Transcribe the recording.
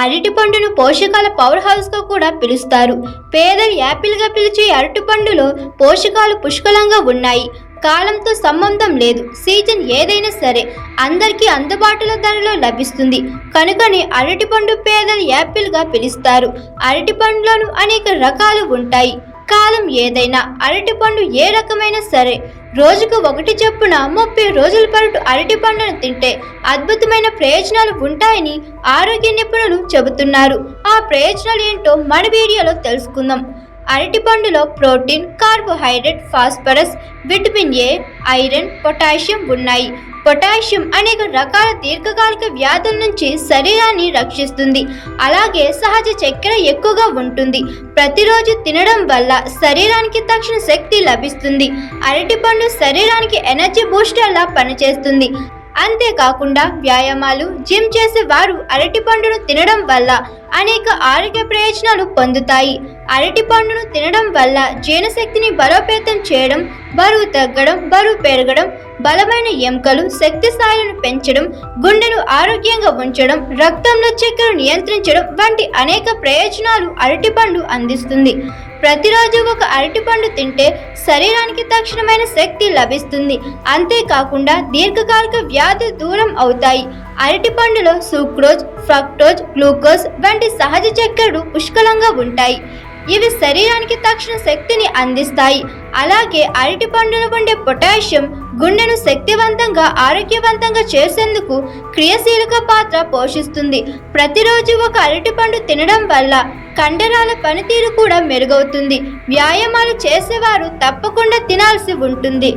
అరటి పండును పోషకాల పవర్ హౌస్ గా కూడా పిలుస్తారు. పేదలు యాపిల్ గా పిలిచే అరటి పండులో పోషకాలు పుష్కలంగా ఉన్నాయి. కాలంతో సంబంధం లేదు, సీజన్ ఏదైనా సరే అందరికీ అందుబాటులో ధరలో లభిస్తుంది. కనుకనే అరటి పండు పేదలు యాపిల్ గా పిలుస్తారు. అరటి పండ్లను అనేక రకాలు ఉంటాయి. కాలం ఏదైనా అరటి పండు ఏ రకమైనా సరే రోజుకు ఒకటి చొప్పున 30 రోజుల పాటు అరటి పండును తింటే అద్భుతమైన ప్రయోజనాలు ఉంటాయని ఆరోగ్య నిపుణులు చెబుతున్నారు. ఆ ప్రయోజనాలు ఏంటో మన వీడియోలో తెలుసుకుందాం. అరటి పండులో protein, carbohydrate, phosphorus, vitamin A, iron, potassium ఉన్నాయి. పొటాషియం అనేక రకాల దీర్ఘకాలిక వ్యాధుల నుంచి శరీరాన్ని రక్షిస్తుంది. అలాగే సహజ చక్కెర ఎక్కువగా ఉంటుంది. ప్రతిరోజు తినడం వల్ల శరీరానికి తక్షణ శక్తి లభిస్తుంది. అరటిపండు శరీరానికి ఎనర్జీ బూస్టర్లా పనిచేస్తుంది. అంతేకాకుండా వ్యాయామాలు, జిమ్ చేసే వారు అరటి పండును తినడం వల్ల అనేక ఆరోగ్య ప్రయోజనాలు పొందుతాయి. అరటి పండును తినడం వల్ల జీర్ణశక్తిని బలోపేతం చేయడం, బరువు తగ్గడం, బరువు పెరగడం, బలమైన ఎముకలు, శక్తి స్థాయిలను పెంచడం, గుండెను ఆరోగ్యంగా ఉంచడం, రక్తంలో చక్కెరను నియంత్రించడం వంటి అనేక ప్రయోజనాలు అరటిపండు అందిస్తుంది. ప్రతిరోజు ఒక అరటిపండు తింటే శరీరానికి తక్షణమైన శక్తి లభిస్తుంది. అంతేకాకుండా దీర్ఘకాలిక వ్యాధులు దూరం అవుతాయి. అరటిపండులో సుక్రోజ్, ఫ్రక్టోజ్, గ్లూకోజ్ వంటి సహజ చక్కెరలు పుష్కలంగా ఉంటాయి. ఇవి శరీరానికి తక్షణ శక్తిని అందిస్తాయి. అలాగే అరటి పండులో ఉండే పొటాషియం గుండెను శక్తివంతంగా, ఆరోగ్యవంతంగా చేసేందుకు క్రియాశీలక పాత్ర పోషిస్తుంది. ప్రతిరోజు ఒక అరటి పండు తినడం వల్ల కండరాల పనితీరు కూడా మెరుగవుతుంది. వ్యాయామాలు చేసేవారు తప్పకుండా తినాల్సి ఉంటుంది.